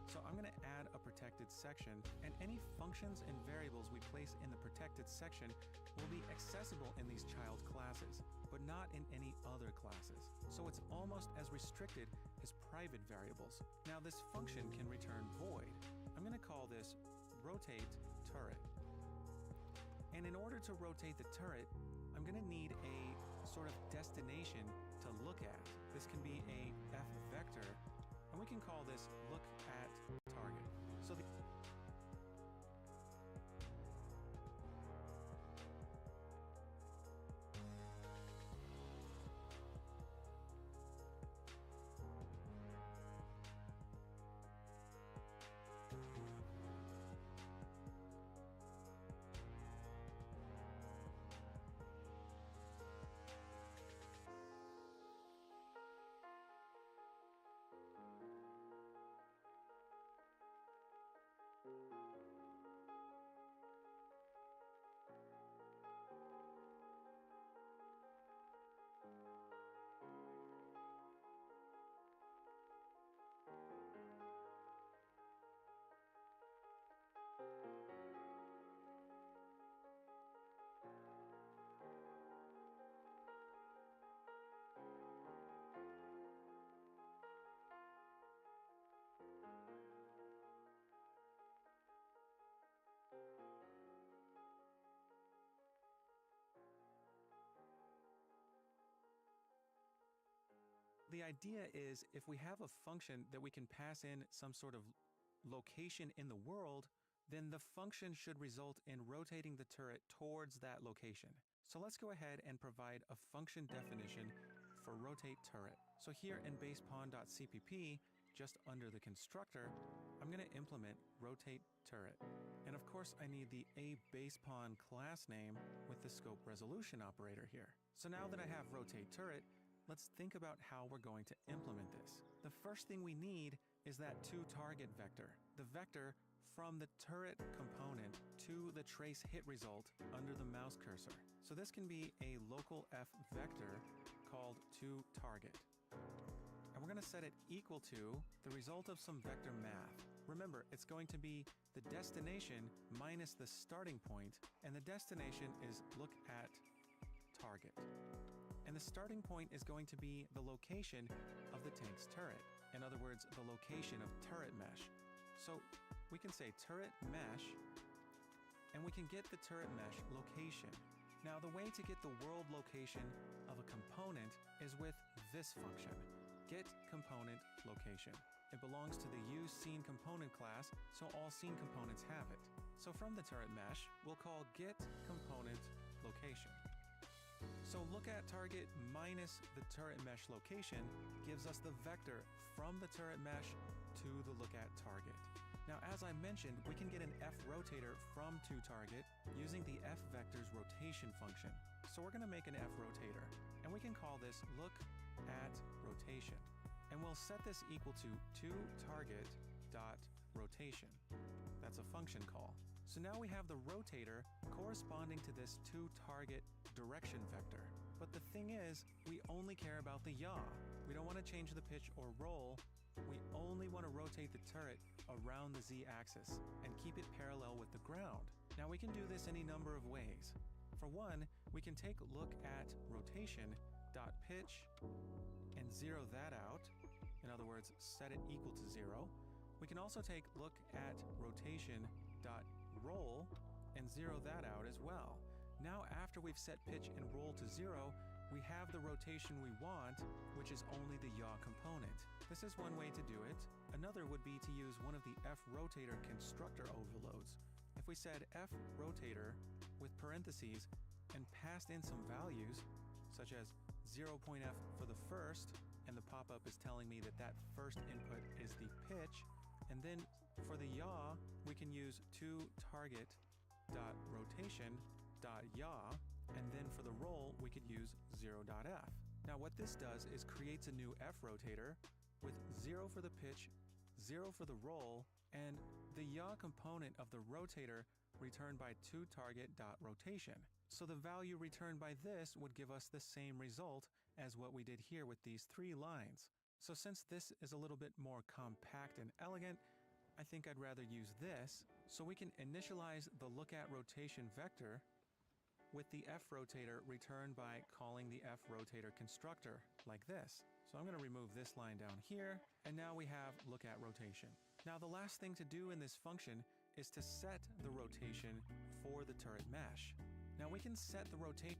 So I'm going to add a protected section, and any functions and variables we place in the protected section will be accessible in these child classes, but not in any other classes. So it's almost as restricted as private variables. Now this function can return void. I'm going to call this rotate turret. And in order to rotate the turret, I'm going to need a sort of destination to look at. This can be a F vector, and we can call this look at target. So the idea is if we have a function that we can pass in some sort of location in the world, then the function should result in rotating the turret towards that location. So let's go ahead and provide a function definition for rotate turret. So here in basepawn.cpp, just under the constructor, I'm going to implement rotate turret. And of course, I need the aBasePawn class name with the scope resolution operator here. So now that I have rotate turret, let's think about how we're going to implement this. The first thing we need is that toTarget vector, the vector from the turret component to the trace hit result under the mouse cursor. So this can be a local F vector called toTarget. And we're going to set it equal to the result of some vector math. Remember, it's going to be the destination minus the starting point, and the destination is look at target. And the starting point is going to be the location of the tank's turret. In other words, the location of turret mesh. So we can say turret mesh, and we can get the turret mesh location. Now, the way to get the world location of a component is with this function, getComponentLocation. It belongs to the useSceneComponent class, so all scene components have it. So from the turret mesh, we'll call getComponentLocation. So look at target minus the turret mesh location gives us the vector from the turret mesh to the look at target. Now, as I mentioned, we can get an F rotator from toTarget using the F vector's rotation function. So we're going to make an F rotator, and we can call this look at rotation. And we'll set this equal to toTarget.rotation. That's a function call. So now we have the rotator corresponding to this toTarget direction vector. But the thing is, we only care about the yaw. We don't want to change the pitch or roll. We only want to rotate the turret around the z-axis and keep it parallel with the ground. Now we can do this any number of ways. For one, we can take a look at rotation.pitch and zero that out. In other words, set it equal to 0. We can also take look at rotation.roll and zero that out as well. Now, after we've set pitch and roll to 0, we have the rotation we want, which is only the yaw component. This is one way to do it. Another would be to use one of the F rotator constructor overloads. If we said F rotator with parentheses and passed in some values, such as 0.f for the first, and the pop-up is telling me that that first input is the pitch, and then for the yaw, we can use toTarget.rotation.yaw, and then for the roll, we could use 0.f. Now what this does is creates a new F rotator with 0 for the pitch, 0 for the roll, and the yaw component of the rotator returned by toTarget.rotation. So the value returned by this would give us the same result as what we did here with these 3 lines. So since this is a little bit more compact and elegant, I think I'd rather use this. So we can initialize the look at rotation vector with the F rotator returned by calling the F rotator constructor like this. So I'm going to remove this line down here, and now we have look at rotation. Now the last thing to do in this function is to set the rotation for the turret mesh. Now we can set the rotation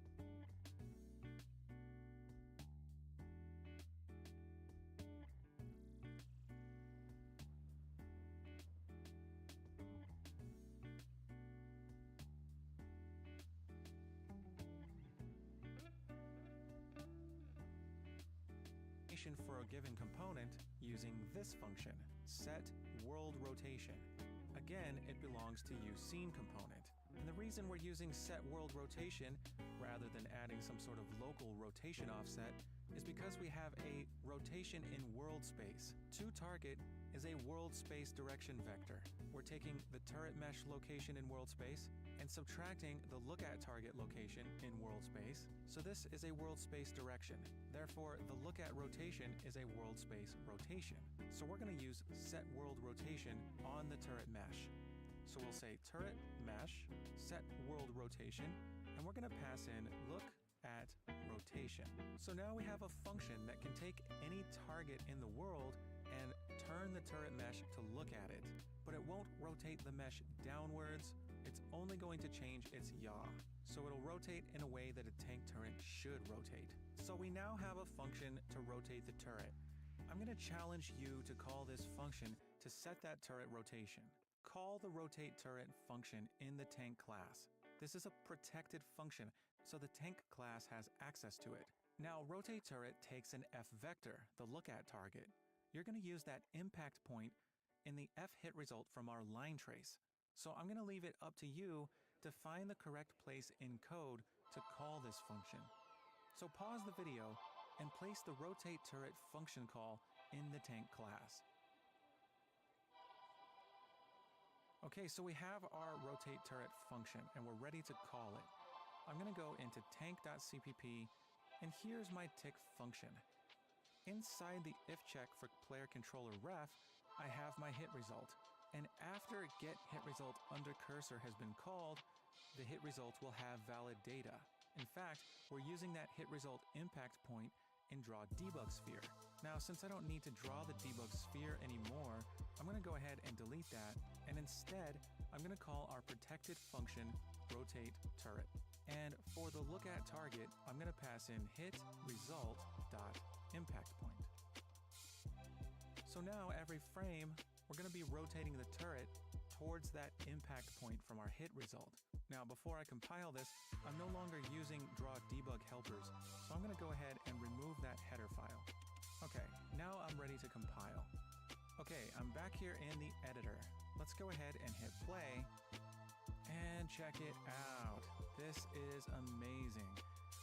for a given component using this function, setWorldRotation. Again, it belongs to useSceneComponent. And the reason we're using setWorldRotation rather than adding some sort of local rotation offset is because we have a rotation in world space. toTarget is a world space direction vector. We're taking the turret mesh location in world space and subtracting the look at target location in world space. So this is a world space direction. Therefore, the look at rotation is a world space rotation. So we're going to use set world rotation on the turret mesh. So we'll say turret mesh, set world rotation, and we're going to pass in look at rotation. So now we have a function that can take any target in the world and turn the turret mesh to look at it. But it won't rotate the mesh downwards. It's only going to change its yaw. So it'll rotate in a way that a tank turret should rotate. So we now have a function to rotate the turret. I'm going to challenge you to call this function to set that turret rotation. Call the rotate turret function in the tank class. This is a protected function, so the tank class has access to it. Now, rotate turret takes an F vector, the look at target. You're going to use that impact point in the F hit result from our line trace. So I'm going to leave it up to you to find the correct place in code to call this function. So pause the video and place the rotate turret function call in the tank class. Okay, so we have our rotate turret function and we're ready to call it. I'm going to go into tank.cpp and here's my tick function. Inside the if check for player controller ref, I have my hit result. And after get hit result under cursor has been called, the hit result will have valid data. In fact, we're using that hit result impact point in draw debug sphere. Now, since I don't need to draw the debug sphere anymore, I'm going to go ahead and delete that, and instead, I'm going to call our protected function rotate turret. And for the look at target, I'm going to pass in hit result dot impact point. So now every frame, we're going to be rotating the turret towards that impact point from our hit result. Now, before I compile this, I'm no longer using draw debug helpers, so I'm going to go ahead and remove that header file. Okay, now I'm ready to compile. Okay, I'm back here in the editor. Let's go ahead and hit play and check it out. This is amazing.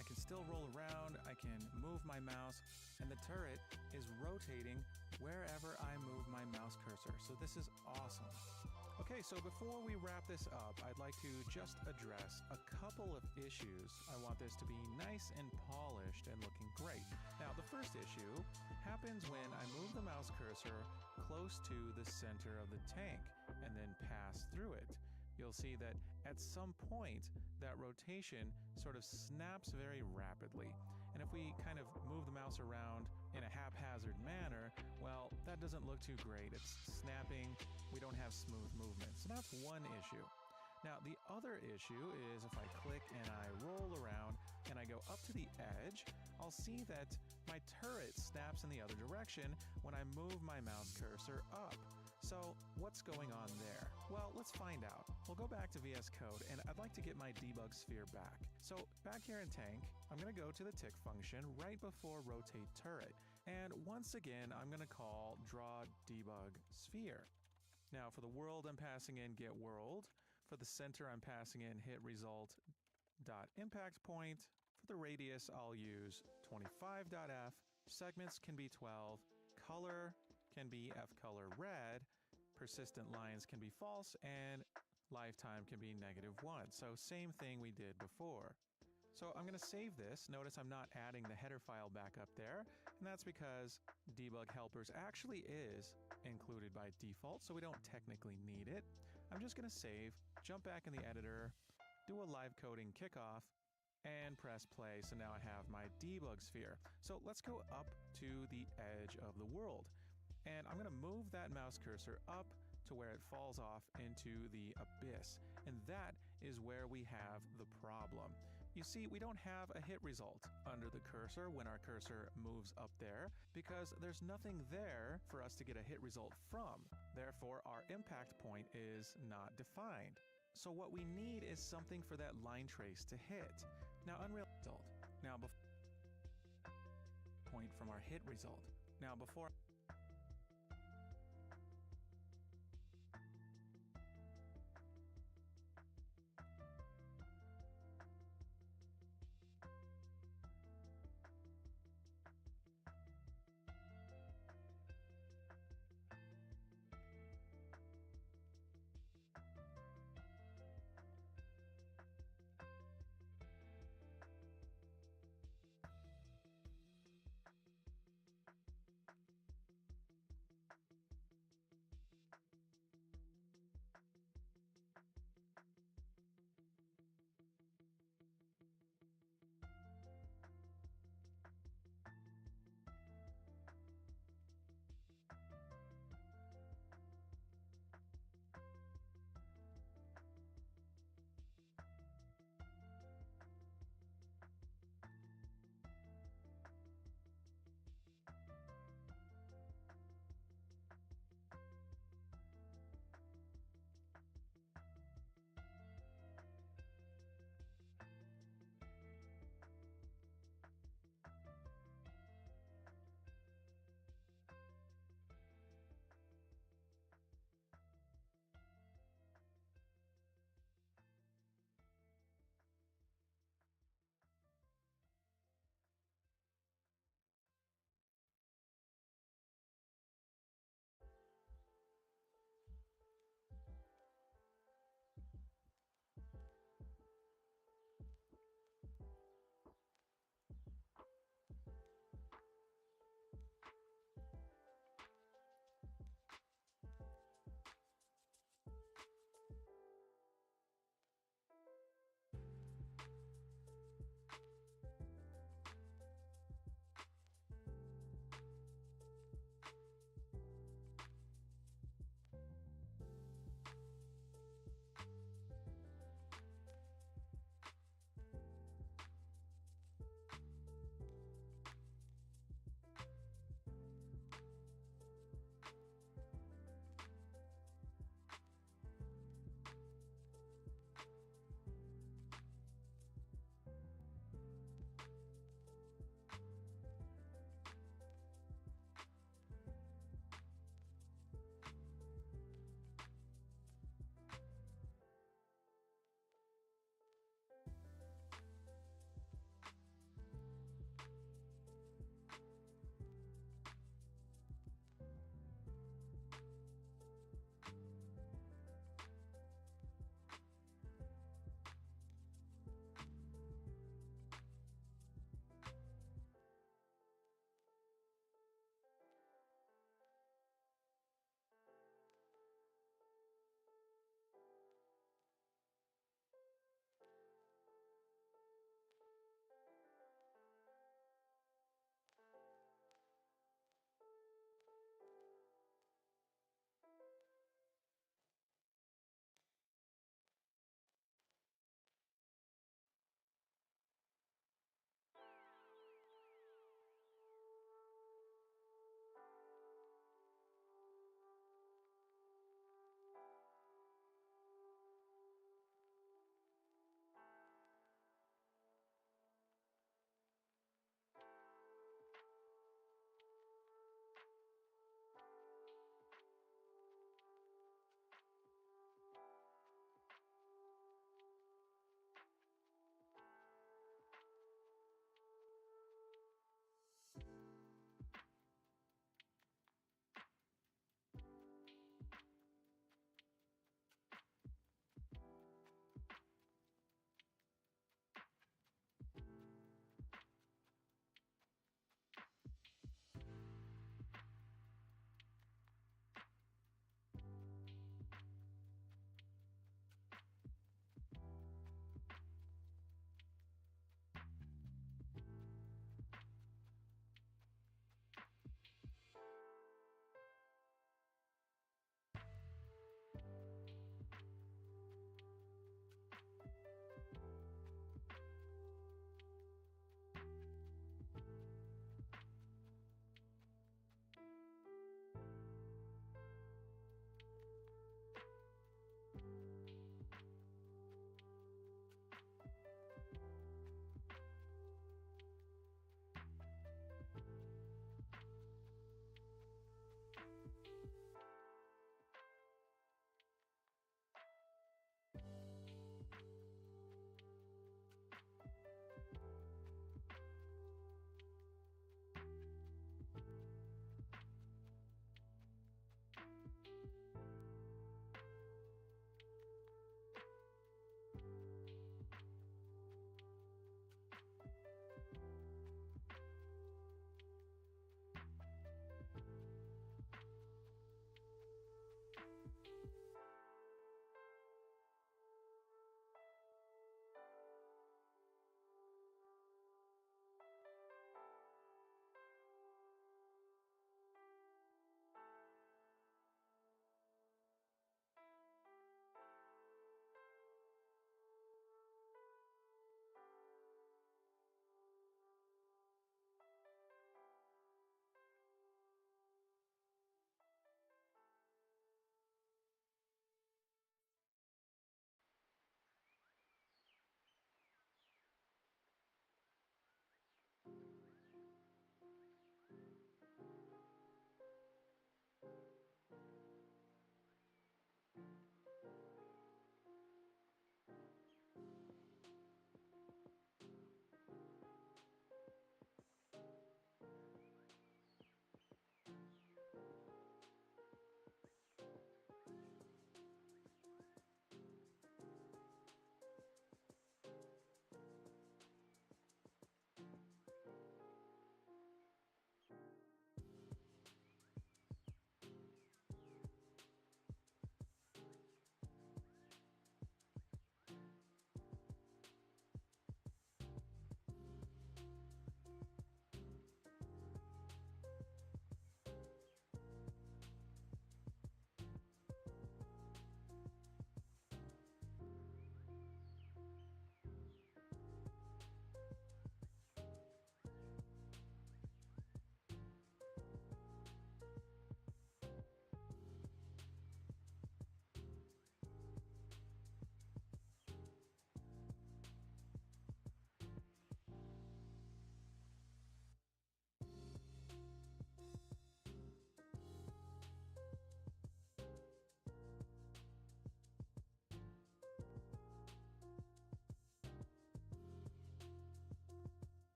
I can still roll around, I can move my mouse, and the turret is rotating wherever I move my mouse cursor. So this is awesome. Okay, so before we wrap this up, I'd like to just address a couple of issues. I want this to be nice and polished and looking great. Now, the first issue happens when I move the mouse cursor close to the center of the tank and then pass through it. You'll see that at some point, that rotation sort of snaps very rapidly. And if we kind of move the mouse around in a haphazard manner, well, that doesn't look too great. It's snapping. We don't have smooth movement. So that's one issue. Now, the other issue is if I click and I roll around and I go up to the edge, I'll see that my turret snaps in the other direction when I move my mouse cursor up. So what's going on there? Well, let's find out. We'll go back to VS Code, and I'd like to get my debug sphere back. So back here in tank, I'm going to go to the tick function right before rotate turret. And once again, I'm going to call draw debug sphere. Now for the world, I'm passing in get world. For the center, I'm passing in hit result dot impact point. For the radius, I'll use 25.f. Segments can be 12. Color can be F color red. Persistent lines can be false, and lifetime can be -1. So same thing we did before. So I'm going to save this. Notice I'm not adding the header file back up there, and that's because debug helpers actually is included by default, so we don't technically need it. I'm just going to save, jump back in the editor, do a live coding kickoff, and press play. So now I have my debug sphere. So let's go up to the edge of the world. And I'm going to move that mouse cursor up to where it falls off into the abyss. And that is where we have the problem. You see, we don't have a hit result under the cursor when our cursor moves up there because there's nothing there for us to get a hit result from. Therefore, our impact point is not defined. So what we need is something for that line trace to hit. Now, unreal result. Now, point from our hit result. Now, before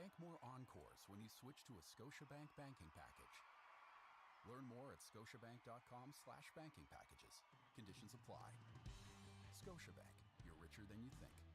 bank more encores when you switch to a Scotiabank banking package. Learn more at scotiabank.com/banking packages. Conditions apply. Scotiabank, you're richer than you think.